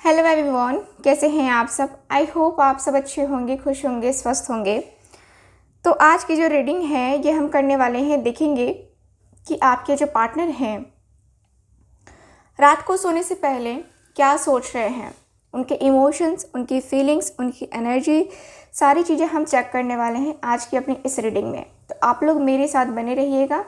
Hello everyone, कैसे हैं आप सब। आई होप आप सब अच्छे होंगे, खुश होंगे, स्वस्थ होंगे। तो आज की जो रीडिंग है ये हम करने वाले हैं, देखेंगे कि आपके जो पार्टनर हैं रात को सोने से पहले क्या सोच रहे हैं। उनके इमोशंस, उनकी फीलिंग्स, उनकी एनर्जी, सारी चीज़ें हम चेक करने वाले हैं आज की अपनी इस रीडिंग में। तो आप लोग मेरे साथ बने रहिएगा।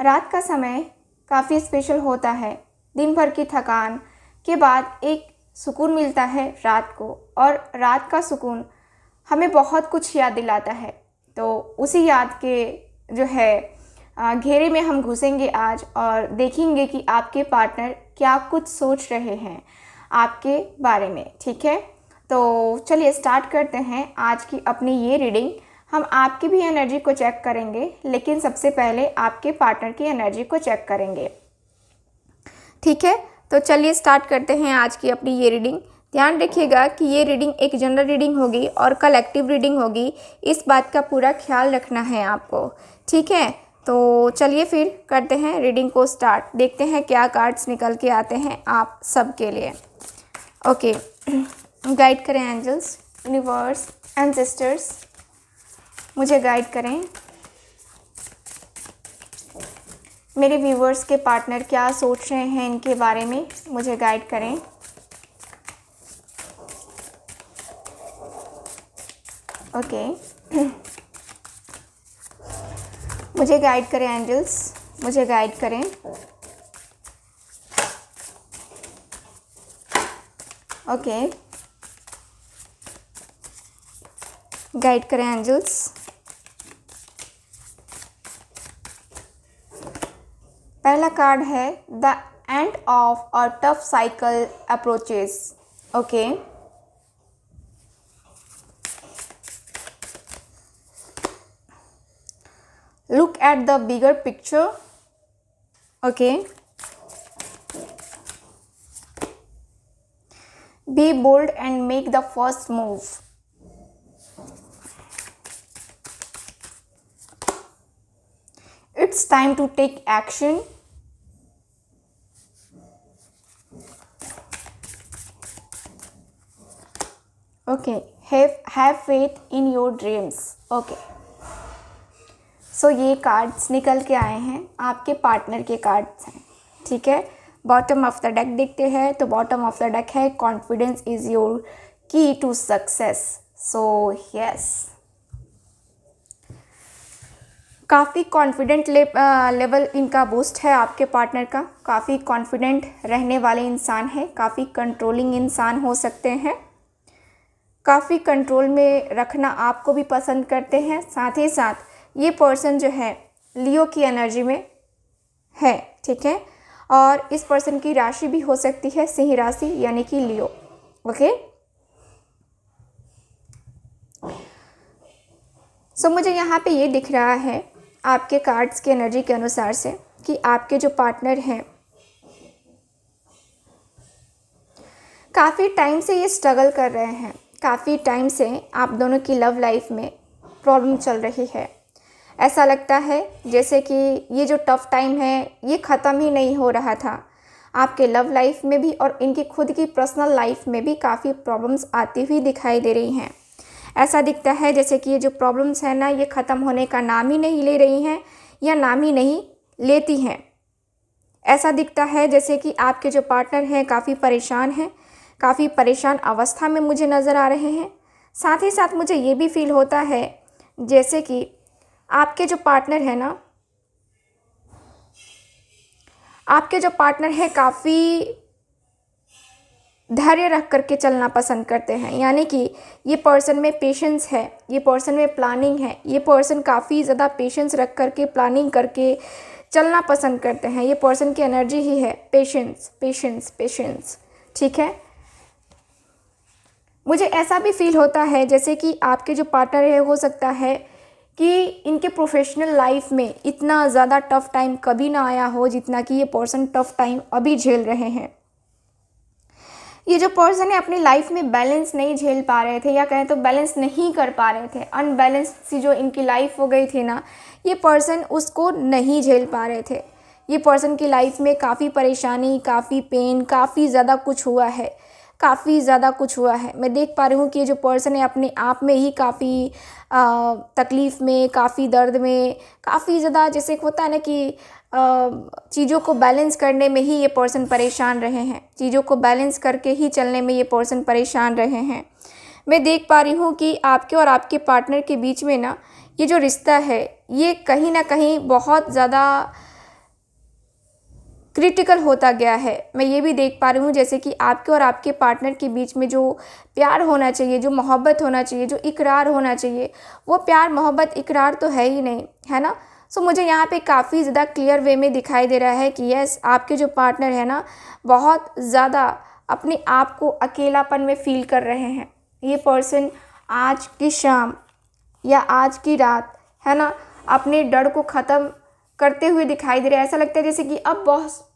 रात का समय काफ़ी स्पेशल होता है। दिन भर की थकान के बाद एक सुकून मिलता है रात को, और रात का सुकून हमें बहुत कुछ याद दिलाता है। तो उसी याद के जो है घेरे में हम घुसेंगे आज और देखेंगे कि आपके पार्टनर क्या कुछ सोच रहे हैं आपके बारे में। ठीक है, तो चलिए स्टार्ट करते हैं आज की अपनी ये रीडिंग। हम आपकी भी एनर्जी को चेक करेंगे, लेकिन सबसे पहले आपके पार्टनर की एनर्जी को चेक करेंगे। ठीक है, तो चलिए स्टार्ट करते हैं आज की अपनी ये रीडिंग। ध्यान रखिएगा कि ये रीडिंग एक जनरल रीडिंग होगी और कलेक्टिव रीडिंग होगी, इस बात का पूरा ख्याल रखना है आपको। ठीक है, तो चलिए फिर करते हैं रीडिंग को स्टार्ट। देखते हैं क्या कार्ड्स निकल के आते हैं आप सब के लिए। ओके, गाइड करें एंजल्स, यूनिवर्स, एंसेस्टर्स, मुझे गाइड करें। मेरे व्यूवर्स के पार्टनर क्या सोच रहे हैं इनके बारे में, मुझे गाइड करें। ओके, मुझे गाइड करें एंजल्स, मुझे गाइड करें। ओके, गाइड करें एंजल्स। पहला कार्ड है the end of a tough cycle approaches. Okay, look at the bigger picture. Okay, be bold and make the first move. It's time to take action. Okay, have faith in your dreams. Okay, सो ये cards निकल के आए हैं, आपके partner के cards हैं। ठीक है, बॉटम ऑफ द डेक देखते हैं तो बॉटम ऑफ द डेक है कॉन्फिडेंस इज़ योर की टू सक्सेस। सो यस, काफ़ी कॉन्फिडेंट लेवल इनका बूस्ट है आपके पार्टनर का। काफ़ी कॉन्फिडेंट रहने वाले इंसान है, काफ़ी कंट्रोलिंग इंसान हो सकते हैं, काफ़ी कंट्रोल में रखना आपको भी पसंद करते हैं। साथ ही साथ ये पर्सन जो है लियो की एनर्जी में है। ठीक है, और इस पर्सन की राशि भी हो सकती है सिंह राशि यानी कि लियो। ओके, सो मुझे यहाँ पे ये दिख रहा है आपके कार्ड्स की एनर्जी के अनुसार से कि आपके जो पार्टनर हैं काफ़ी टाइम से ये स्ट्रगल कर रहे हैं। काफ़ी टाइम से आप दोनों की लव लाइफ में प्रॉब्लम चल रही है। ऐसा लगता है जैसे कि ये जो टफ़ टाइम है ये ख़त्म ही नहीं हो रहा था। आपके लव लाइफ में भी और इनकी खुद की पर्सनल लाइफ में भी काफ़ी प्रॉब्लम्स आती हुई दिखाई दे रही हैं। ऐसा दिखता है जैसे कि ये जो प्रॉब्लम्स हैं ना, ये ख़त्म होने का नाम ही नहीं ले रही हैं या नाम ही नहीं लेती हैं। ऐसा दिखता है जैसे कि आपके जो पार्टनर हैं काफ़ी परेशान हैं, काफ़ी परेशान अवस्था में मुझे नज़र आ रहे हैं। साथ ही साथ मुझे ये भी फील होता है जैसे कि आपके जो पार्टनर है ना, आपके जो पार्टनर है काफ़ी धैर्य रख करके चलना पसंद करते हैं। यानी कि ये पर्सन में पेशेंस है, ये पर्सन में प्लानिंग है, ये पर्सन काफ़ी ज़्यादा पेशेंस रख करके प्लानिंग करके चलना पसंद करते हैं। ये पर्सन की एनर्जी ही है पेशेंस, पेशेंस, पेशेंस। ठीक है, मुझे ऐसा भी फील होता है जैसे कि आपके जो पार्टनर है हो सकता है कि इनके प्रोफेशनल लाइफ में इतना ज़्यादा टफ़ टाइम कभी ना आया हो जितना कि ये पर्सन टफ़ टाइम अभी झेल रहे हैं। ये जो पर्सन है अपनी लाइफ में बैलेंस नहीं झेल पा रहे थे, या कहें तो बैलेंस नहीं कर पा रहे थे। अनबैलेंस सी जो इनकी लाइफ हो गई थी ना, ये पर्सन उसको नहीं झेल पा रहे थे। ये पर्सन की लाइफ में काफ़ी परेशानी, काफ़ी पेन, काफ़ी ज़्यादा कुछ हुआ है। काफ़ी ज़्यादा कुछ हुआ है। मैं देख पा रही हूँ कि ये जो पर्सन है अपने आप में ही काफ़ी तकलीफ़ में, काफ़ी दर्द में, काफ़ी ज़्यादा जैसे एक होता है ना कि चीज़ों को बैलेंस करने में ही ये पर्सन परेशान रहे हैं। चीज़ों को बैलेंस करके ही चलने में ये पर्सन परेशान रहे हैं। मैं देख पा रही हूँ कि आपके और आपके पार्टनर के बीच में ना ये जो रिश्ता है ये कहीं न कहीं बहुत ज़्यादा क्रिटिकल होता गया है। मैं ये भी देख पा रही हूँ जैसे कि आपके और आपके पार्टनर के बीच में जो प्यार होना चाहिए, जो मोहब्बत होना चाहिए, जो इकरार होना चाहिए, वो प्यार, मोहब्बत, इकरार तो है ही नहीं, है ना? सो मुझे यहाँ पे काफ़ी ज़्यादा क्लियर वे में दिखाई दे रहा है कि यस, आपके जो पार्टनर है ना बहुत ज़्यादा अपने आप को अकेलापन में फ़ील कर रहे हैं। ये पर्सन आज की शाम या आज की रात, है ना, अपने डर को ख़त्म करते हुए दिखाई दे रहे हैं। ऐसा लगता है जैसे कि अब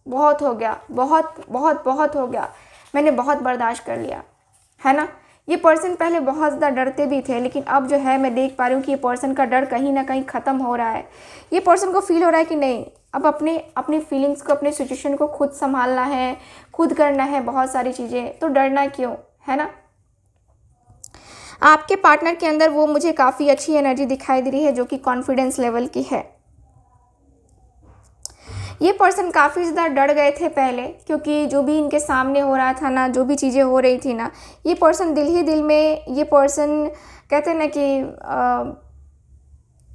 बहुत हो गया, बहुत हो गया, मैंने बहुत बर्दाश्त कर लिया, है ना। ये पर्सन पहले बहुत ज़्यादा डरते भी थे, लेकिन अब जो है मैं देख पा रही हूँ कि ये पर्सन का डर कहीं ना कहीं ख़त्म हो रहा है। ये पर्सन को फील हो रहा है कि नहीं, अब अपनी फीलिंग्स को, अपने सिचुएशन को खुद संभालना है, खुद करना है बहुत सारी चीज़ें, तो डरना क्यों, है ना। आपके पार्टनर के अंदर वो मुझे काफ़ी अच्छी एनर्जी दिखाई दे रही है जो कि कॉन्फिडेंस लेवल की है। ये पर्सन काफ़ी ज़्यादा डर गए थे पहले, क्योंकि जो भी इनके सामने हो रहा था ना, जो भी चीज़ें हो रही थी ना, ये पर्सन दिल ही दिल में, ये पर्सन कहते हैं ना कि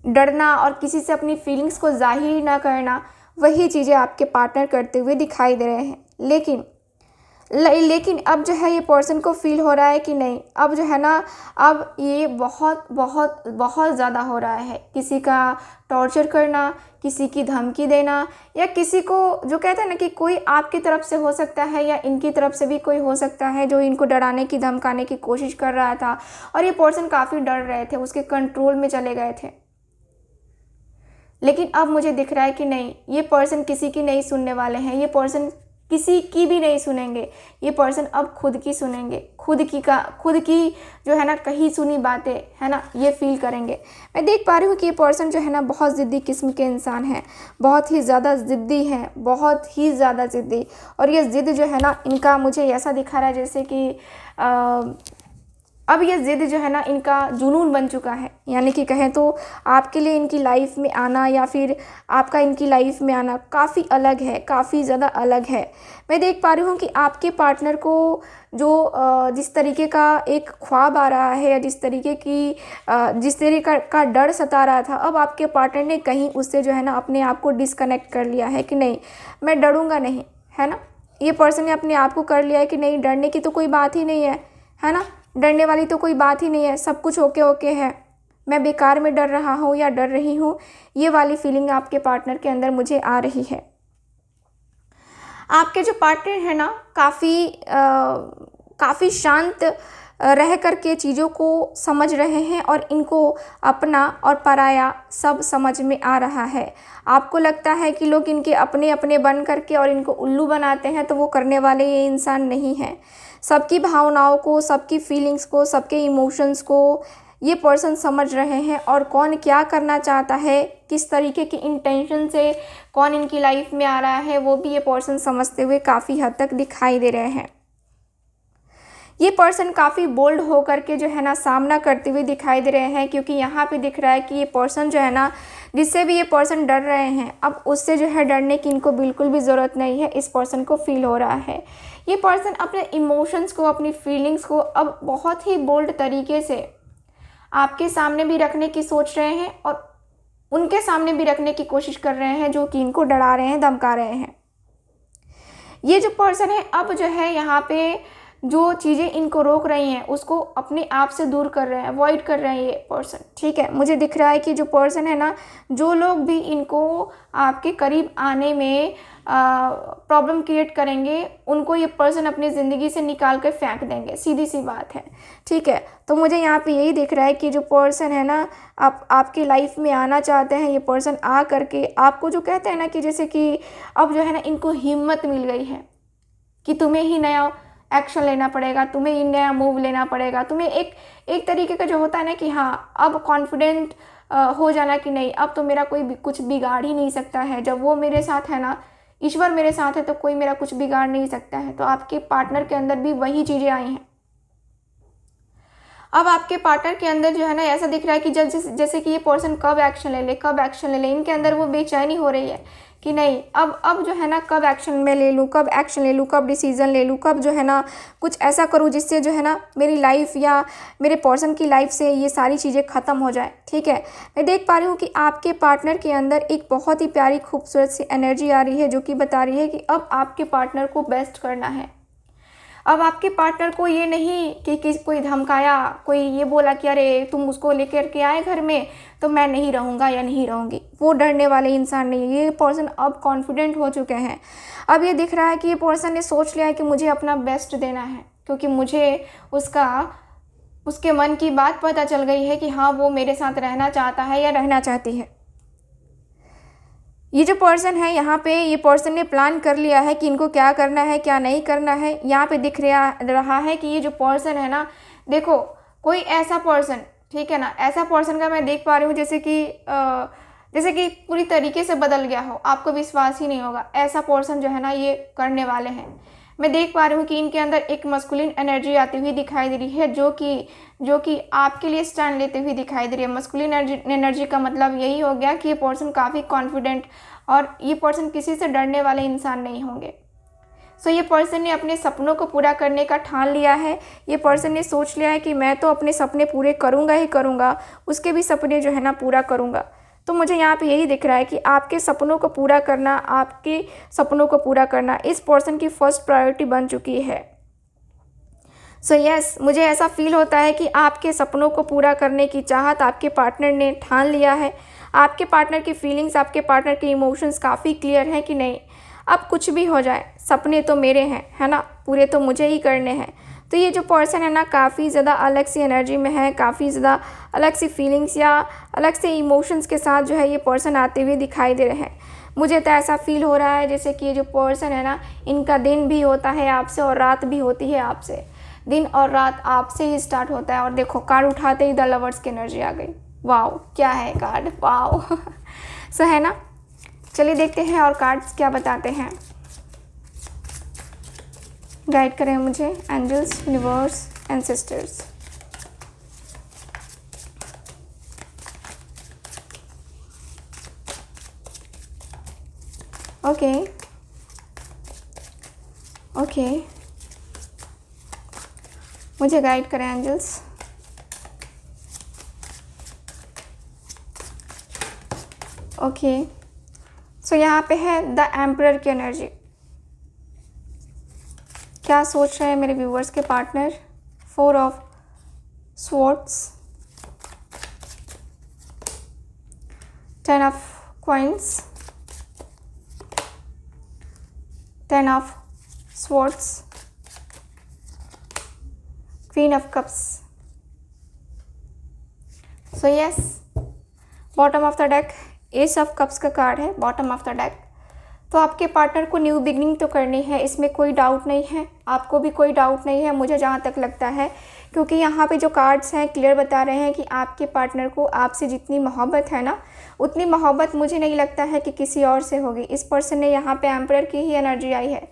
डरना और किसी से अपनी फीलिंग्स को जाहिर ना करना, वही चीज़ें आपके पार्टनर करते हुए दिखाई दे रहे हैं। लेकिन अब जो है ये पर्सन को फील हो रहा है कि नहीं, अब जो है ना, अब ये बहुत ज़्यादा हो रहा है। किसी का टॉर्चर करना, किसी की धमकी देना, या किसी को, जो कहते हैं ना कि कोई आपकी तरफ से हो सकता है या इनकी तरफ से भी कोई हो सकता है जो इनको डराने की, धमकाने की कोशिश कर रहा था, और ये पर्सन काफ़ी डर रहे थे, उसके कंट्रोल में चले गए थे। लेकिन अब मुझे दिख रहा है कि नहीं, ये पर्सन किसी की नहीं सुनने वाले हैं, ये पर्सन किसी की भी नहीं सुनेंगे। ये पर्सन अब खुद की सुनेंगे, खुद की जो है ना कही सुनी बातें, है ना, ये फील करेंगे। मैं देख पा रही हूँ कि ये पर्सन जो है ना बहुत ज़िद्दी किस्म के इंसान हैं, बहुत ही ज़्यादा ज़िद्दी हैं, बहुत ही ज़्यादा ज़िद्दी। और ये ज़िद जो है ना इनका मुझे ऐसा दिखा रहा है जैसे कि अब ये ज़िद जो है ना इनका जुनून बन चुका है। यानी कि कहें तो आपके लिए इनकी लाइफ में आना या फिर आपका इनकी लाइफ में आना काफ़ी अलग है, काफ़ी ज़्यादा अलग है। मैं देख पा रही हूँ कि आपके पार्टनर को जो जिस तरीके का एक ख्वाब आ रहा है, या जिस तरीके का डर सता रहा था, अब आपके पार्टनर ने कहीं उससे जो है ना अपने आप को डिस्कनेक्ट कर लिया है कि नहीं, मैं डरूँगा नहीं, है ना। ये पर्सन ने अपने आप को कर लिया है कि नहीं, डरने की तो कोई बात ही नहीं है ना, डरने वाली तो कोई बात ही नहीं है, सब कुछ ओके है, मैं बेकार में डर रहा हूँ या डर रही हूँ, ये वाली फीलिंग आपके पार्टनर के अंदर मुझे आ रही है। आपके जो पार्टनर है ना काफ़ी शांत रह कर के चीज़ों को समझ रहे हैं, और इनको अपना और पराया सब समझ में आ रहा है। आपको लगता है कि लोग इनके अपने अपने बन करके और इनको उल्लू बनाते हैं, तो वो करने वाले ये इंसान नहीं हैं। सबकी भावनाओं को, सबकी फीलिंग्स को, सबके इमोशंस को ये पर्सन समझ रहे हैं, और कौन क्या करना चाहता है, किस तरीके की इंटेंशन से कौन इनकी लाइफ में आ रहा है, वो भी ये पर्सन समझते हुए काफ़ी हद तक दिखाई दे रहे हैं। ये पर्सन काफ़ी बोल्ड हो करके जो है ना सामना करते हुए दिखाई दे रहे हैं, क्योंकि यहाँ पे दिख रहा है कि ये पर्सन जो है ना, जिससे भी ये पर्सन डर रहे हैं, अब उससे जो है डरने की इनको बिल्कुल भी ज़रूरत नहीं है। इस पर्सन को फील हो रहा है, ये पर्सन अपने इमोशंस को, अपनी फीलिंग्स को अब बहुत ही बोल्ड तरीके से आपके सामने भी रखने की सोच रहे हैं, और उनके सामने भी रखने की कोशिश कर रहे हैं जो कि इनको डरा रहे हैं, धमका रहे हैं। ये जो पर्सन है अब जो है यहाँ पे जो चीज़ें इनको रोक रही हैं उसको अपने आप से दूर कर रहे हैं, अवॉइड कर रहे हैं ये पर्सन, ठीक है। मुझे दिख रहा है कि जो पर्सन है ना, जो लोग भी इनको आपके करीब आने में प्रॉब्लम क्रिएट करेंगे, उनको ये पर्सन अपनी ज़िंदगी से निकाल कर फेंक देंगे, सीधी सी बात है, ठीक है। तो मुझे यहाँ पे यही दिख रहा है कि जो पर्सन है ना, आपकी लाइफ में आना चाहते हैं, ये पर्सन आ करके आपको जो कहते हैं ना कि जैसे कि अब जो है ना इनको हिम्मत मिल गई है कि तुम्हें ही नया एक्शन लेना पड़ेगा, तुम्हें ही नया मूव लेना पड़ेगा, तुम्हें एक तरीके का जो होता है ना कि हाँ, अब कॉन्फिडेंट हो जाना कि नहीं, अब तो मेरा कोई कुछ बिगाड़ ही नहीं सकता है। जब वो मेरे साथ है ना, ईश्वर मेरे साथ है तो कोई मेरा कुछ बिगाड़ नहीं सकता है। तो आपके पार्टनर के अंदर भी वही चीज़ें आई हैं। अब आपके पार्टनर के अंदर जो है ना ऐसा दिख रहा है कि जैसे कि ये पर्सन कब एक्शन ले ले, कब एक्शन ले ले, इनके अंदर वो बेचैनी हो रही है कि नहीं अब जो है ना कब एक्शन मैं ले लूँ, कब एक्शन ले लूँ, कब डिसीज़न ले लूँ, कब जो है ना कुछ ऐसा करूँ जिससे जो है ना मेरी लाइफ या मेरे पर्सन की लाइफ से ये सारी चीज़ें ख़त्म हो जाए। ठीक है, मैं देख पा रही हूँ कि आपके पार्टनर के अंदर एक बहुत ही प्यारी खूबसूरत सी एनर्जी आ रही है जो कि बता रही है कि अब आपके पार्टनर को बेस्ट करना है। अब आपके पार्टनर को ये नहीं कि कोई धमकाया, कोई ये बोला कि अरे तुम उसको लेकर के आए घर में तो मैं नहीं रहूँगा या नहीं रहूँगी, वो डरने वाले इंसान नहीं है। ये पर्सन अब कॉन्फिडेंट हो चुके हैं। अब ये दिख रहा है कि ये पर्सन ने सोच लिया है कि मुझे अपना बेस्ट देना है, क्योंकि मुझे उसके मन की बात पता चल गई है कि हाँ वो मेरे साथ रहना चाहता है या रहना चाहती है। ये जो पर्सन है यहाँ पे, ये पर्सन ने प्लान कर लिया है कि इनको क्या करना है क्या नहीं करना है। यहाँ पे दिख रहा है कि ये जो पर्सन है ना, देखो कोई ऐसा पर्सन, ठीक है ना, ऐसा पर्सन का मैं देख पा रही हूँ जैसे कि पूरी तरीके से बदल गया हो, आपको विश्वास ही नहीं होगा। ऐसा पर्सन जो है ना ये करने वाले हैं। मैं देख पा रही हूँ कि इनके अंदर एक मस्कुलिन एनर्जी आती हुई दिखाई दे रही है जो कि आपके लिए स्टैंड लेते हुए दिखाई दे रही है। मस्कुलिन एनर्जी का मतलब यही हो गया कि ये पर्सन काफ़ी कॉन्फिडेंट और ये पर्सन किसी से डरने वाले इंसान नहीं होंगे। सो ये पर्सन ने अपने सपनों को पूरा करने का ठान लिया है। ये पर्सन ने सोच लिया है कि मैं तो अपने सपने पूरे करूँगा ही करूँगा, उसके भी सपने जो है ना पूरा करूँगा। तो मुझे यहाँ पे यही दिख रहा है कि आपके सपनों को पूरा करना इस पर्सन की फर्स्ट प्रायोरिटी बन चुकी है। सो यस, मुझे ऐसा फील होता है कि आपके सपनों को पूरा करने की चाहत आपके पार्टनर ने ठान लिया है। आपके पार्टनर की फीलिंग्स, आपके पार्टनर के इमोशंस काफ़ी क्लियर हैं कि नहीं अब कुछ भी हो जाए सपने तो मेरे हैं, है ना, पूरे तो मुझे ही करने हैं। तो ये जो पर्सन है ना काफ़ी ज़्यादा अलग सी एनर्जी में है, काफ़ी ज़्यादा अलग सी फीलिंग्स या अलग से इमोशंस के साथ जो है ये पर्सन आते हुए दिखाई दे रहे हैं। मुझे तो ऐसा फील हो रहा है जैसे कि ये जो पर्सन है ना, इनका दिन भी होता है आपसे और रात भी होती है आपसे। दिन और रात आपसे ही स्टार्ट होता है। और देखो कार्ड उठाते ही द लवर्स की एनर्जी आ गई। वाओ, क्या है कार्ड, वाओ। सो है ना, चलिए देखते हैं और कार्ड्स क्या बताते हैं। गाइड करें मुझे angels, universe, ancestors. Okay okay, मुझे गाइड करें एंजल्स। ओके, सो यहाँ पे है द एम्परर की एनर्जी। क्या सोच रहे हैं मेरे व्यूवर्स के partner? 4 of swords, 10 of coins, 10 of swords, queen of cups. So yes, bottom of the deck S of cups का कार्ड है बॉटम ऑफ द डेक। तो आपके पार्टनर को न्यू बिगनिंग तो करनी है, इसमें कोई डाउट नहीं है, आपको भी कोई डाउट नहीं है मुझे जहाँ तक लगता है, क्योंकि यहाँ पे जो कार्ड्स हैं क्लियर बता रहे हैं कि आपके पार्टनर को आपसे जितनी मोहब्बत है ना, उतनी मोहब्बत मुझे नहीं लगता है कि किसी और से होगी। इस पर्सन ने यहाँ पे एम्परर की ही एनर्जी आई है।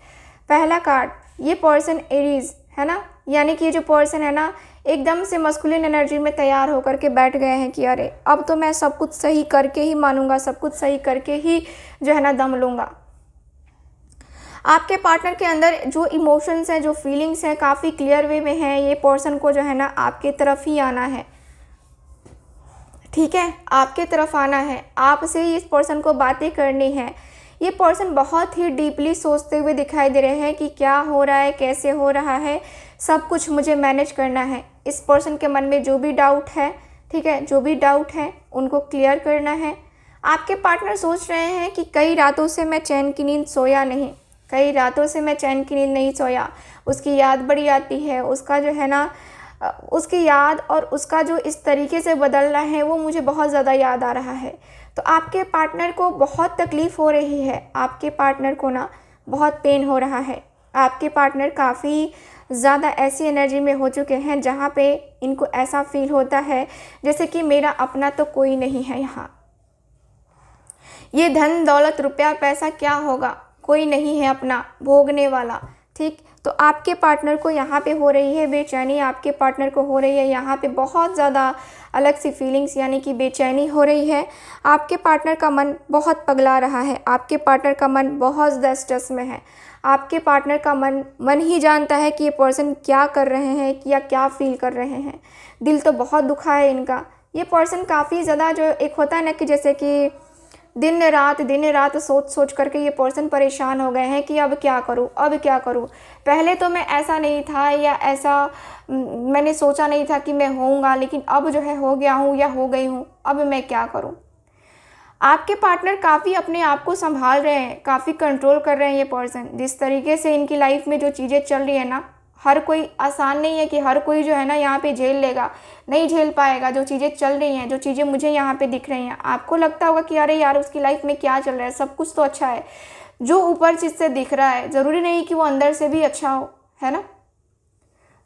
पहला कार्ड, ये पर्सन एरीज है ना, यानी कि ये जो पर्सन है ना एकदम से मस्कुलिन एनर्जी में तैयार होकर के बैठ गए हैं कि अरे अब तो मैं सब कुछ सही करके ही मानूंगा, सब कुछ सही करके ही जो है ना दम लूँगा। आपके पार्टनर के अंदर जो इमोशंस हैं, जो फीलिंग्स हैं, काफ़ी क्लियर वे में हैं। ये पर्सन को जो है ना आपके तरफ ही आना है, ठीक है, आपके तरफ आना है, आपसे ही इस पर्सन को बातें करनी है। ये पर्सन बहुत ही डीपली सोचते हुए दिखाई दे रहे हैं कि क्या हो रहा है, कैसे हो रहा है, सब कुछ मुझे मैनेज करना है। इस पर्सन के मन में जो भी डाउट है, ठीक है, जो भी डाउट है उनको क्लियर करना है। आपके पार्टनर सोच रहे हैं कि कई रातों से मैं चैन की नींद सोया नहीं, कई रातों से मैं चैन की नींद नहीं सोया, उसकी याद बड़ी आती है, उसका जो है ना उसकी याद और उसका जो इस तरीके से बदलना है वो मुझे बहुत ज़्यादा याद आ रहा है। तो आपके पार्टनर को बहुत तकलीफ़ हो रही है, आपके पार्टनर को ना बहुत पेन हो रहा है। आपके पार्टनर काफ़ी ज़्यादा ऐसी एनर्जी में हो चुके हैं जहाँ पे इनको ऐसा फील होता है जैसे कि मेरा अपना तो कोई नहीं है यहाँ। ये धन दौलत रुपया पैसा क्या होगा, कोई नहीं है अपना भोगने वाला। ठीक, तो आपके पार्टनर को यहाँ पे हो रही है बेचैनी, आपके पार्टनर को हो रही है यहाँ पे बहुत ज़्यादा अलग सी फीलिंग्स, यानी कि बेचैनी हो रही है। आपके पार्टनर का मन बहुत पगला रहा है, आपके पार्टनर का मन बहुत ज़्यादा स्ट्रेस में है। आपके पार्टनर का मन ही जानता है कि ये पर्सन क्या कर रहे हैं या क्या फील कर रहे हैं। दिल तो बहुत दुखा है इनका। ये पर्सन काफ़ी ज़्यादा, जो एक होता है ना कि जैसे कि दिन रात सोच सोच करके ये पर्सन परेशान हो गए हैं कि अब क्या करूं, अब क्या करूं। पहले तो मैं ऐसा नहीं था या ऐसा मैंने सोचा नहीं था कि मैं होऊंगा, लेकिन अब जो है हो गया हूं या हो गई हूं, अब मैं क्या करूं। आपके पार्टनर काफ़ी अपने आप को संभाल रहे हैं, काफ़ी कंट्रोल कर रहे हैं ये पर्सन। जिस तरीके से इनकी लाइफ में जो चीज़ें चल रही है ना, हर कोई आसान नहीं है कि हर कोई जो है ना यहाँ पे झेल लेगा, नहीं झेल पाएगा। जो चीज़ें चल रही हैं, जो चीज़ें मुझे यहाँ पे दिख रही हैं, आपको लगता होगा कि अरे यार उसकी लाइफ में क्या चल रहा है, सब कुछ तो अच्छा है। जो ऊपर चीज़ से दिख रहा है ज़रूरी नहीं कि वो अंदर से भी अच्छा हो, है ना।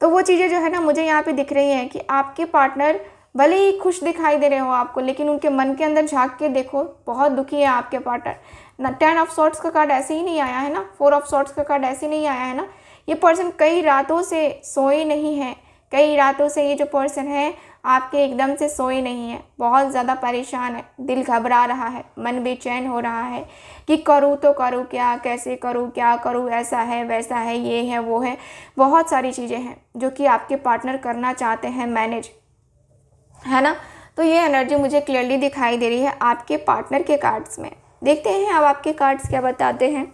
तो वो चीज़ें जो है ना मुझे यहाँ पे दिख रही हैं कि आपके पार्टनर भले ही खुश दिखाई दे रहे हो आपको, लेकिन उनके मन के अंदर झांक के देखो, बहुत दुखी है आपके पार्टनर ना। 10 ऑफ सॉर्ट्स का कार्ड ऐसे ही नहीं आया है ना, 4 ऑफ सॉर्ट्स का कार्ड ऐसे ही नहीं आया है ना। ये पर्सन कई रातों से सोए नहीं हैं, कई रातों से ये जो पर्सन है आपके एकदम से सोए नहीं है, बहुत ज़्यादा परेशान है, दिल घबरा रहा है, मन बेचैन हो रहा है कि करूँ तो करूँ क्या, कैसे करूँ, क्या करूँ, ऐसा है वैसा है, ये है वो है। बहुत सारी चीज़ें हैं जो कि आपके पार्टनर करना चाहते हैं मैनेज, है ना। तो ये एनर्जी मुझे क्लियरली दिखाई दे रही है आपके पार्टनर के कार्ड्स में। देखते हैं अब आपके कार्ड्स क्या बताते हैं।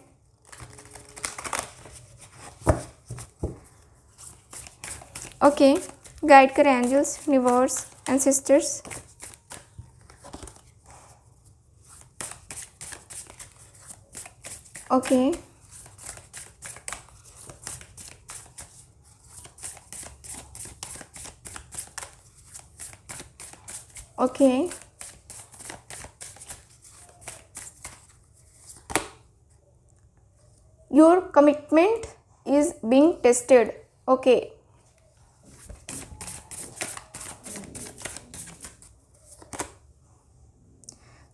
ओके, गाइड करें angels, universe, ancestors. Okay, okay, your commitment is being tested. Okay,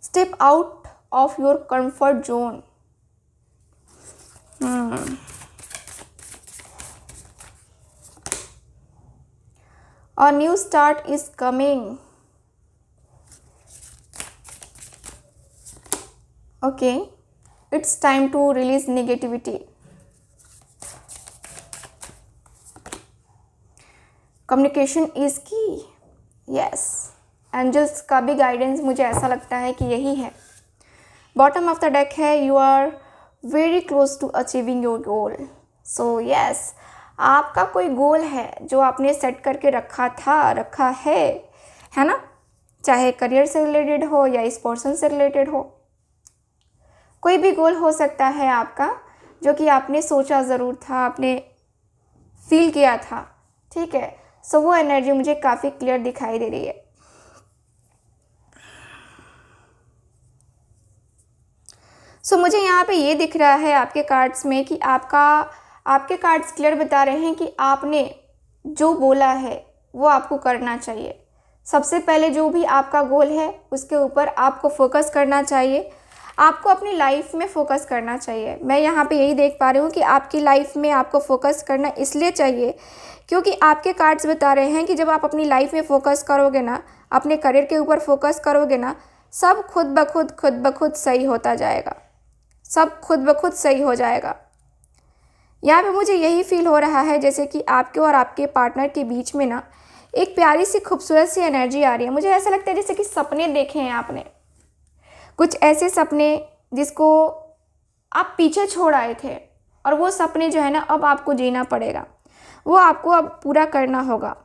step out of your comfort zone. A new start is coming. Okay, it's time to release negativity. Communication is key. Yes, angels का भी guidance मुझे ऐसा लगता है कि यही है। Bottom of the deck है, you are very close to achieving your goal. So yes, आपका कोई गोल है जो आपने सेट करके रखा है ना। चाहे करियर से रिलेटेड हो या इस पर्सन से रिलेटेड हो, कोई भी गोल हो सकता है आपका जो कि आपने सोचा ज़रूर था, आपने फील किया था। ठीक है, सो वो एनर्जी मुझे काफ़ी क्लियर दिखाई दे रही है। सो मुझे यहाँ पे ये दिख रहा है आपके कार्ड्स में कि आपके कार्ड्स क्लियर बता रहे हैं कि आपने जो बोला है वो आपको करना चाहिए। सबसे पहले जो भी आपका गोल है उसके ऊपर आपको फोकस करना चाहिए, आपको अपनी लाइफ में फ़ोकस करना चाहिए। मैं यहाँ पे यही देख पा रही हूँ कि आपकी लाइफ में आपको फ़ोकस करना इसलिए चाहिए क्योंकि आपके कार्ड्स बता रहे हैं कि जब आप अपनी लाइफ में फ़ोकस करोगे ना, अपने करियर के ऊपर फोकस करोगे ना, सब खुद ब खुद सही होता जाएगा, सब खुद ब खुद सही हो जाएगा। यहाँ पे मुझे यही फील हो रहा है जैसे कि आपके और आपके पार्टनर के बीच में ना एक प्यारी सी खूबसूरत सी एनर्जी आ रही है। मुझे ऐसा लगता है जैसे कि सपने देखे हैं आपने, कुछ ऐसे सपने जिसको आप पीछे छोड़ आए थे और वो सपने जो है ना अब आपको जीना पड़ेगा, वो आपको अब पूरा करना होगा।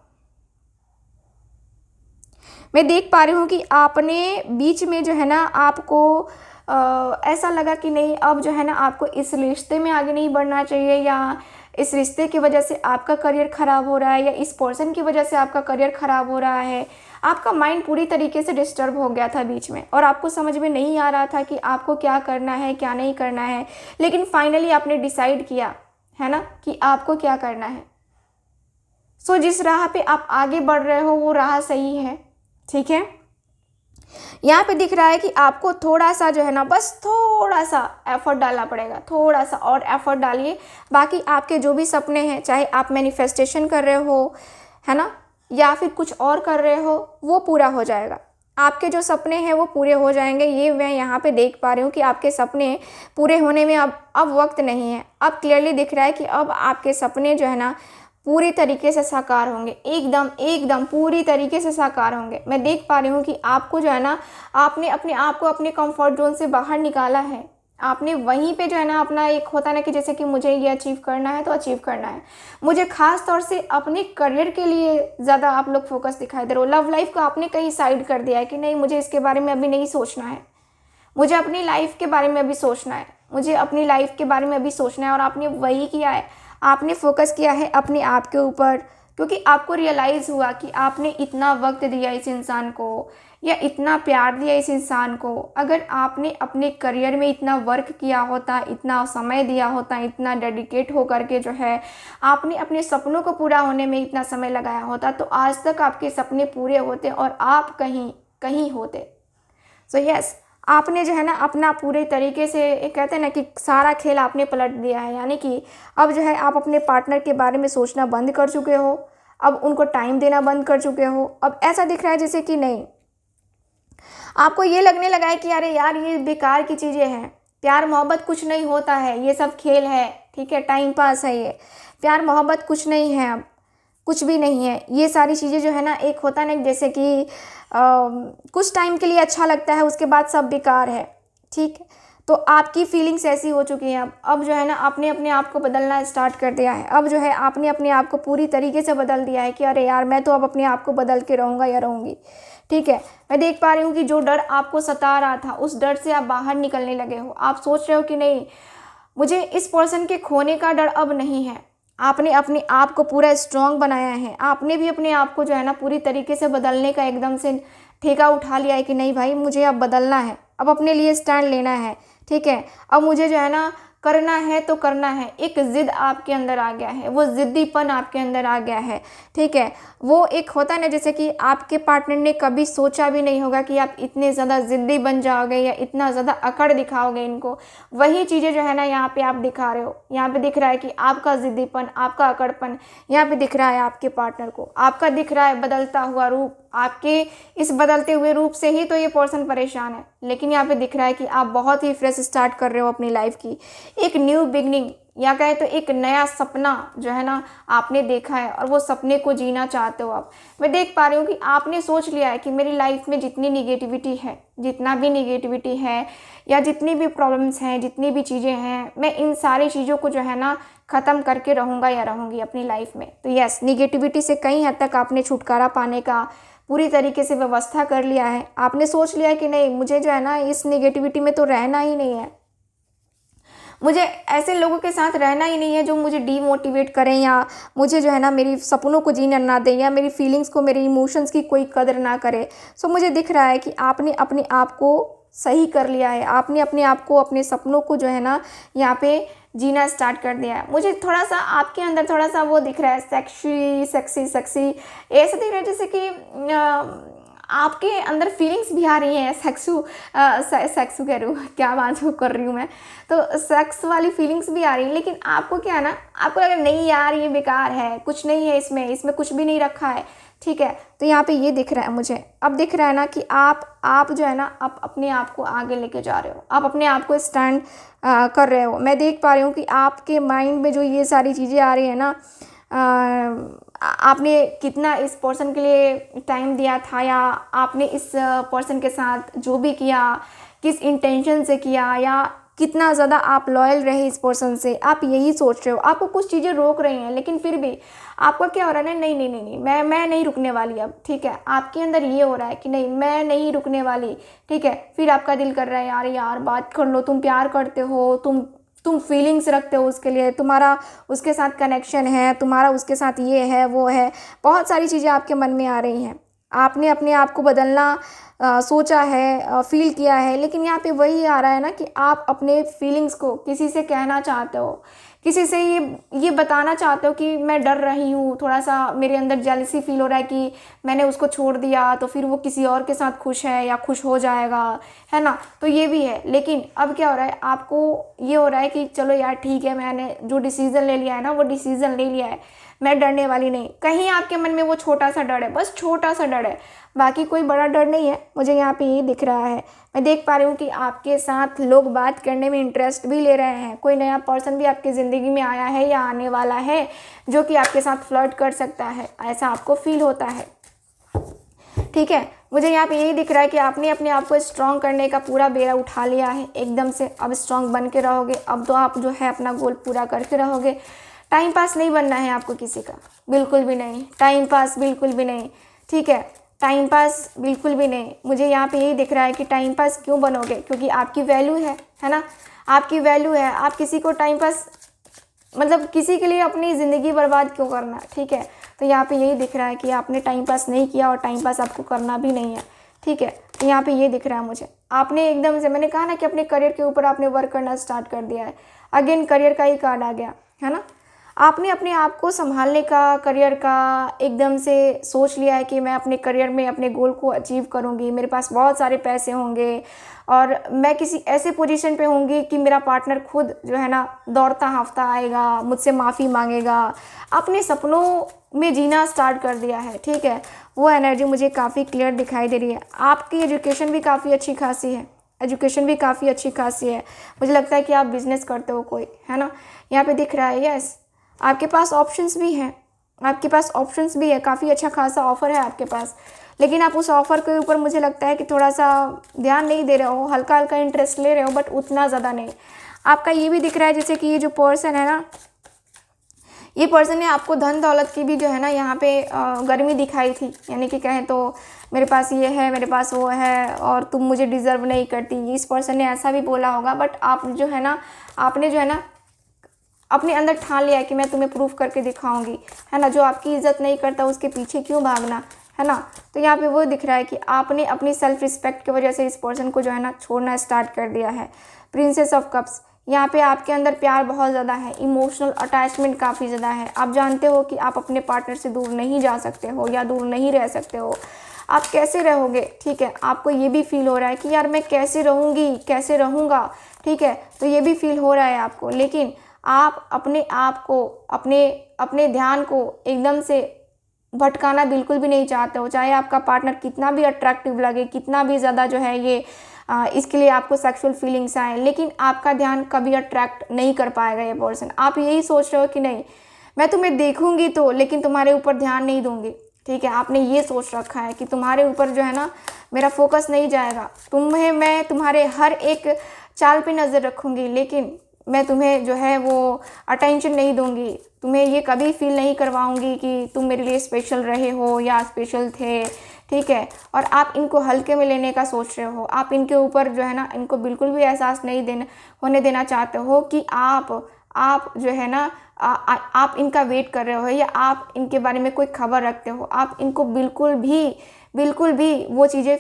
मैं देख पा रही हूँ कि आपने बीच में जो है ना आपको ऐसा लगा कि नहीं, अब जो है ना आपको इस रिश्ते में आगे नहीं बढ़ना चाहिए, या इस रिश्ते की वजह से आपका करियर ख़राब हो रहा है, या इस पर्सन की वजह से आपका करियर ख़राब हो रहा है। आपका माइंड पूरी तरीके से डिस्टर्ब हो गया था बीच में और आपको समझ में नहीं आ रहा था कि आपको क्या करना है क्या नहीं करना है, लेकिन फाइनली आपने डिसाइड किया है ना कि आपको क्या करना है। सो जिस राह पे आप आगे बढ़ रहे हो वो राह सही है, ठीक है। यहाँ पे दिख रहा है कि आपको थोड़ा सा जो है ना, बस थोड़ा सा एफर्ट डालना पड़ेगा, थोड़ा सा और एफर्ट डालिए। बाकी आपके जो भी सपने हैं, चाहे आप मैनिफेस्टेशन कर रहे हो, है ना, या फिर कुछ और कर रहे हो, वो पूरा हो जाएगा। आपके जो सपने हैं वो पूरे हो जाएंगे। ये मैं यहाँ पे देख पा रही हूँ कि आपके सपने पूरे होने में अब वक्त नहीं है। अब क्लियरली दिख रहा है कि अब आपके सपने जो है ना पूरी तरीके से साकार होंगे, एकदम एकदम पूरी तरीके से साकार होंगे। मैं देख पा रही हूँ कि आपको जो है ना, आपने अपने आप को अपने कंफर्ट जोन से बाहर निकाला है। आपने वहीं पे जो है ना अपना एक होता है ना कि जैसे कि मुझे ये अचीव करना है तो अचीव करना है। मुझे खास तौर से अपने करियर के लिए ज़्यादा आप लोग फोकस दिखाई दे रहे हो। लव लाइफ को आपने कहीं साइड कर दिया है कि नहीं, मुझे इसके बारे में अभी नहीं सोचना है, मुझे अपनी लाइफ के बारे में अभी सोचना है, मुझे अपनी लाइफ के बारे में अभी सोचना है। और आपने वही किया है, आपने फोकस किया है अपने आप के ऊपर, क्योंकि आपको रियलाइज़ हुआ कि आपने इतना वक्त दिया इस इंसान को या इतना प्यार दिया इस इंसान को। अगर आपने अपने करियर में इतना वर्क किया होता, इतना समय दिया होता, इतना डेडिकेट हो करके जो है आपने अपने सपनों को पूरा होने में इतना समय लगाया होता, तो आज तक आपके सपने पूरे होते और आप कहीं कहीं होते। सो यस, आपने जो है ना अपना पूरे तरीके से, एक कहते हैं ना कि सारा खेल आपने पलट दिया है। यानी कि अब जो है आप अपने पार्टनर के बारे में सोचना बंद कर चुके हो, अब उनको टाइम देना बंद कर चुके हो। अब ऐसा दिख रहा है जैसे कि नहीं, आपको ये लगने लगा है कि अरे यार ये बेकार की चीज़ें हैं, प्यार मोहब्बत कुछ नहीं होता है, ये सब खेल है, ठीक है, टाइम पास है, ये प्यार मोहब्बत कुछ नहीं है, अब कुछ भी नहीं है। ये सारी चीज़ें जो है ना, एक होता है ना जैसे कि कुछ टाइम के लिए अच्छा लगता है, उसके बाद सब बेकार है, ठीक है। तो आपकी फीलिंग्स ऐसी हो चुकी हैं। अब जो है ना आपने अपने आप को बदलना स्टार्ट कर दिया है। अब जो है आपने अपने आप को पूरी तरीके से बदल दिया है कि अरे यार मैं तो अब अपने आप को बदल के रहूँगा या रहूँगी, ठीक है। मैं देख पा रही हूँ कि जो डर आपको सता रहा था, उस डर से आप बाहर निकलने लगे हो। आप सोच रहे हो कि नहीं, मुझे इस पर्सन के खोने का डर अब नहीं है। आपने अपने आप को पूरा स्ट्रॉन्ग बनाया है। आपने भी अपने आप को जो है ना पूरी तरीके से बदलने का एकदम से ठेका उठा लिया है कि नहीं भाई, मुझे अब बदलना है, अब अपने लिए स्टैंड लेना है, ठीक है। अब मुझे जो है ना करना है तो करना है। एक ज़िद आपके अंदर आ गया है, वो ज़िद्दीपन आपके अंदर आ गया है, ठीक है। वो एक होता है ना जैसे कि आपके पार्टनर ने कभी सोचा भी नहीं होगा कि आप इतने ज़्यादा ज़िद्दी बन जाओगे या इतना ज़्यादा अकड़ दिखाओगे इनको। वही चीज़ें जो है ना यहाँ पे आप दिखा रहे हो। यहाँ पे दिख रहा है कि आपका ज़िद्दीपन, आपका अकड़पन यहाँ पे दिख रहा है आपके पार्टनर को। आपका दिख रहा है बदलता हुआ रूप। आपके इस बदलते हुए रूप से ही तो ये पर्सन परेशान है, लेकिन यहाँ पे दिख रहा है कि आप बहुत ही फ्रेश स्टार्ट कर रहे हो अपनी लाइफ की, एक न्यू बिगनिंग, या कहे तो एक नया सपना जो है ना आपने देखा है और वो सपने को जीना चाहते हो आप। मैं देख पा रही हूँ कि आपने सोच लिया है कि मेरी लाइफ में जितनी निगेटिविटी है, जितना भी निगेटिविटी है या जितनी भी प्रॉब्लम्स हैं, जितनी भी चीज़ें हैं, मैं इन सारी चीज़ों को जो है ना ख़त्म करके रहूँगा या रहूँगी अपनी लाइफ में। तो यस, निगेटिविटी से कई हद तक आपने छुटकारा पाने का पूरी तरीके से व्यवस्था कर लिया है। आपने सोच लिया है कि नहीं, मुझे जो है ना इस निगेटिविटी में तो रहना ही नहीं है, मुझे ऐसे लोगों के साथ रहना ही नहीं है जो मुझे डीमोटिवेट करें या मुझे जो है ना मेरी सपनों को जीने ना दें या मेरी फीलिंग्स को, मेरे इमोशंस की कोई कदर ना करे। सो मुझे दिख रहा है कि आपने अपने आप को सही कर लिया है। आपने अपने आप को, अपने सपनों को जो है ना यहाँ पे जीना स्टार्ट कर दिया है। मुझे थोड़ा सा आपके अंदर थोड़ा सा वो दिख रहा है, सेक्सी सेक्सी सेक्सी, ऐसे दिख रहा है जैसे कि आपके अंदर फीलिंग्स भी आ रही हैं, सेक्सू कह रही हूँ, क्या बात कर रही हूँ मैं, तो सेक्स वाली फीलिंग्स भी आ रही हैं। लेकिन आपको क्या है ना, आपको लग रहा है नहीं यार ये बेकार है, कुछ नहीं है इसमें कुछ भी नहीं रखा है, ठीक है। तो यहाँ पे ये दिख रहा है मुझे, अब दिख रहा है ना कि आप जो है ना आप अपने आप को आगे लेके जा रहे हो, आप अपने आप को स्टैंड कर रहे हो। मैं देख पा रही हूँ कि आपके माइंड में जो ये सारी चीज़ें आ रही है ना, आपने कितना इस पर्सन के लिए टाइम दिया था या आपने इस पर्सन के साथ जो भी किया किस इंटेंशन से किया या कितना ज़्यादा आप लॉयल रहे इस पर्सन से, आप यही सोच रहे हो। आपको कुछ चीज़ें रोक रही हैं, लेकिन फिर भी आपको क्या हो रहा है ना, नहीं नहीं नहीं नहीं, मैं नहीं रुकने वाली अब, ठीक है। आपके अंदर ये हो रहा है कि नहीं मैं नहीं रुकने वाली, ठीक है। फिर आपका दिल कर रहा है यार यार बात कर लो, तुम प्यार करते हो, तुम फीलिंग्स रखते हो उसके लिए, तुम्हारा उसके साथ कनेक्शन है, तुम्हारा उसके साथ ये है वो है, बहुत सारी चीज़ें आपके मन में आ रही हैं। आपने अपने आप को बदलना सोचा है, फील किया है, लेकिन यहाँ पे वही आ रहा है ना कि आप अपने फीलिंग्स को किसी से कहना चाहते हो, किसी से ये बताना चाहते हो कि मैं डर रही हूँ, थोड़ा सा मेरे अंदर जेलसी फील हो रहा है कि मैंने उसको छोड़ दिया तो फिर वो किसी और के साथ खुश है या खुश हो जाएगा, है ना। तो ये भी है। लेकिन अब क्या हो रहा है, आपको ये हो रहा है कि चलो यार ठीक है, मैंने जो डिसीज़न ले लिया है ना वो डिसीज़न ले लिया है, मैं डरने वाली नहीं। कहीं आपके मन में वो छोटा सा डर है, बस छोटा सा डर है, बाकी कोई बड़ा डर नहीं है। मुझे यहाँ पे ये दिख रहा है, मैं देख पा रही हूँ कि आपके साथ लोग बात करने में इंटरेस्ट भी ले रहे हैं। कोई नया पर्सन भी आपकी ज़िंदगी में आया है या आने वाला है जो कि आपके साथ फ्लर्ट कर सकता है, ऐसा आपको फील होता है। ठीक है, मुझे यहाँ पे यही दिख रहा है कि आपने अपने आप को स्ट्रॉन्ग करने का पूरा बेड़ा उठा लिया है एकदम से। अब स्ट्रॉन्ग बन के रहोगे, अब तो आप जो है अपना गोल पूरा करके रहोगे। टाइम पास नहीं बनना है आपको किसी का, बिल्कुल भी नहीं। टाइम पास बिल्कुल भी नहीं, ठीक है, टाइम पास बिल्कुल भी नहीं। मुझे यहाँ पे यही दिख रहा है कि टाइम पास क्यों बनोगे, क्योंकि आपकी वैल्यू है ना, आपकी वैल्यू है। आप किसी को टाइम पास मतलब किसी के लिए अपनी ज़िंदगी बर्बाद क्यों करना, ठीक है। तो यहाँ पे यही दिख रहा है कि आपने टाइम पास नहीं किया और टाइम पास आपको करना भी नहीं है, ठीक है। तो यहाँ पे ये दिख रहा है मुझे, आपने एकदम से, मैंने कहा ना कि अपने करियर के ऊपर आपने वर्क करना स्टार्ट कर दिया है। अगेन करियर का ही कार्ड आ गया, है ना। आपने अपने आप को संभालने का, करियर का एकदम से सोच लिया है कि मैं अपने करियर में अपने गोल को अचीव करूँगी, मेरे पास बहुत सारे पैसे होंगे और मैं किसी ऐसे पोजीशन पे होंगी कि मेरा पार्टनर खुद जो है ना दौड़ता हाँफता आएगा, मुझसे माफ़ी मांगेगा। अपने सपनों में जीना स्टार्ट कर दिया है, ठीक है। वो एनर्जी मुझे काफ़ी क्लियर दिखाई दे रही है। आपकी एजुकेशन भी काफ़ी अच्छी खासी है, एजुकेशन भी काफ़ी अच्छी खासी है। मुझे लगता है कि आप बिज़नेस करते हो कोई, है ना, यहाँ पे दिख रहा है। यस, आपके पास ऑप्शंस भी हैं, आपके पास ऑप्शंस भी है, काफ़ी अच्छा खासा ऑफ़र है आपके पास। लेकिन आप उस ऑफ़र के ऊपर मुझे लगता है कि थोड़ा सा ध्यान नहीं दे रहे हो, हल्का हल्का इंटरेस्ट ले रहे हो, बट उतना ज़्यादा नहीं। आपका ये भी दिख रहा है जैसे कि ये जो पर्सन है ना, ये पर्सन ने आपको धन दौलत की भी जो है ना यहाँ पे गर्मी दिखाई थी। यानी कि कहें तो मेरे पास ये है, मेरे पास वो है और तुम मुझे डिज़र्व नहीं करती, इस पर्सन ने ऐसा भी बोला होगा। बट आप जो है ना, आपने जो है ना अपने अंदर ठान लिया है कि मैं तुम्हें प्रूफ करके दिखाऊंगी, है ना। जो आपकी इज्जत नहीं करता उसके पीछे क्यों भागना, है ना। तो यहाँ पे वो दिख रहा है कि आपने अपनी सेल्फ रिस्पेक्ट की वजह से इस पर्सन को जो है ना छोड़ना स्टार्ट कर दिया है। प्रिंसेस ऑफ कप्स, यहाँ पे आपके अंदर प्यार बहुत ज़्यादा है, इमोशनल अटैचमेंट काफ़ी ज़्यादा है। आप जानते हो कि आप अपने पार्टनर से दूर नहीं जा सकते हो या दूर नहीं रह सकते हो। आप कैसे रहोगे, ठीक है, आपको ये भी फील हो रहा है कि यार मैं कैसे रहूँगी, कैसे रहूँगा, ठीक है। तो ये भी फील हो रहा है आपको। लेकिन आप अपने आप को, अपने ध्यान को एकदम से भटकाना बिल्कुल भी नहीं चाहते हो। चाहे आपका पार्टनर कितना भी अट्रैक्टिव लगे, कितना भी ज़्यादा जो है ये इसके लिए आपको सेक्सुअल फीलिंग्स आए, लेकिन आपका ध्यान कभी अट्रैक्ट नहीं कर पाएगा ये पर्सन। आप यही सोच रहे हो कि नहीं मैं तुम्हें देखूंगी तो, लेकिन तुम्हारे ऊपर ध्यान नहीं दूंगी, ठीक है। आपने ये सोच रखा है कि तुम्हारे ऊपर जो है ना मेरा फोकस नहीं जाएगा, मैं तुम्हारे हर एक चाल पे नज़र रखूँगी, लेकिन मैं तुम्हें जो है वो अटेंशन नहीं दूंगी। तुम्हें ये कभी फील नहीं करवाऊंगी कि तुम मेरे लिए स्पेशल रहे हो या स्पेशल थे, ठीक है। और आप इनको हल्के में लेने का सोच रहे हो। आप इनके ऊपर जो है ना, इनको बिल्कुल भी एहसास नहीं होने देना चाहते हो कि आप जो है ना आप इनका वेट कर रहे हो या आप इनके बारे में कोई खबर रखते हो। आप इनको बिल्कुल भी वो चीज़ें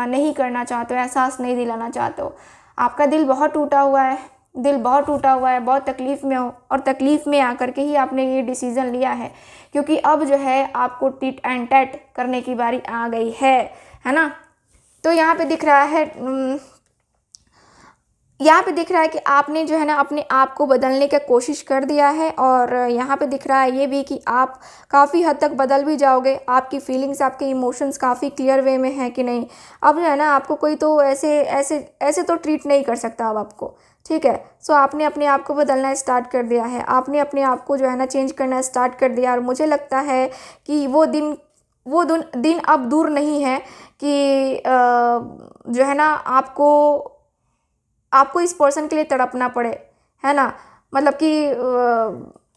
नहीं करना चाहते हो, एहसास नहीं दिलाना चाहते हो। आपका दिल बहुत टूटा हुआ है, बहुत तकलीफ़ में हो और तकलीफ़ में आकर के ही आपने ये डिसीज़न लिया है, क्योंकि अब जो है आपको टिट एंड टैट करने की बारी आ गई है ना। तो यहाँ पे दिख रहा है कि आपने जो है ना अपने आप को बदलने की कोशिश कर दिया है। और यहाँ पे दिख रहा है ये भी कि आप काफ़ी हद तक बदल भी जाओगे। आपकी फीलिंग्स, आपके इमोशंस काफ़ी क्लियर वे में है कि नहीं। अब जो है ना आपको कोई तो ऐसे तो ट्रीट नहीं कर सकता अब आपको, ठीक है। सो आपने अपने आप को बदलना स्टार्ट कर दिया है, आपने अपने आप को जो है ना चेंज करना स्टार्ट कर दिया। और मुझे लगता है कि वो दिन अब दूर नहीं है कि जो है ना आपको इस पर्सन के लिए तड़पना पड़े, है ना। मतलब कि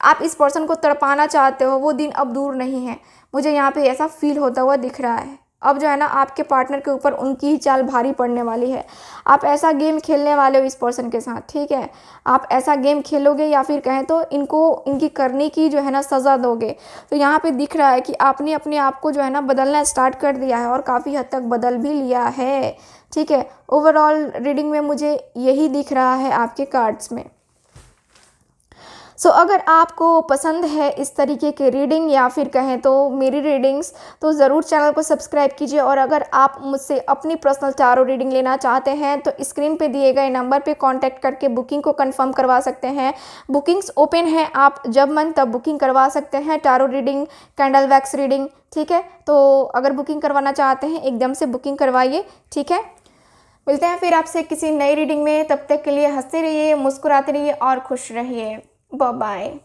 आप इस पर्सन को तड़पाना चाहते हो, वो दिन अब दूर नहीं है। मुझे यहाँ पे ऐसा फील होता हुआ दिख रहा है। अब जो है ना आपके पार्टनर के ऊपर उनकी ही चाल भारी पड़ने वाली है। आप ऐसा गेम खेलने वाले हो इस पर्सन के साथ, ठीक है। आप ऐसा गेम खेलोगे या फिर कहें तो इनकी करने की जो है ना सज़ा दोगे। तो यहाँ पे दिख रहा है कि आपने अपने आप को जो है ना बदलना स्टार्ट कर दिया है और काफ़ी हद तक बदल भी लिया है, ठीक है। ओवरऑल रीडिंग में मुझे यही दिख रहा है आपके कार्ड्स में। सो अगर आपको पसंद है इस तरीके की रीडिंग या फिर कहें तो मेरी रीडिंग्स, तो ज़रूर चैनल को सब्सक्राइब कीजिए। और अगर आप मुझसे अपनी पर्सनल टैरो रीडिंग लेना चाहते हैं तो स्क्रीन पे दिए गए नंबर पे कांटेक्ट करके बुकिंग को कंफर्म करवा सकते हैं। बुकिंग्स ओपन है, आप जब मन तब बुकिंग करवा सकते हैं। Tarot reading, candle wax reading, ठीक है। तो अगर बुकिंग करवाना चाहते हैं एकदम से बुकिंग करवाइए, ठीक है। मिलते हैं फिर आपसे किसी नई रीडिंग में, तब तक के लिए हंसते रहिए, मुस्कुराते रहिए और खुश रहिए। Bye bye.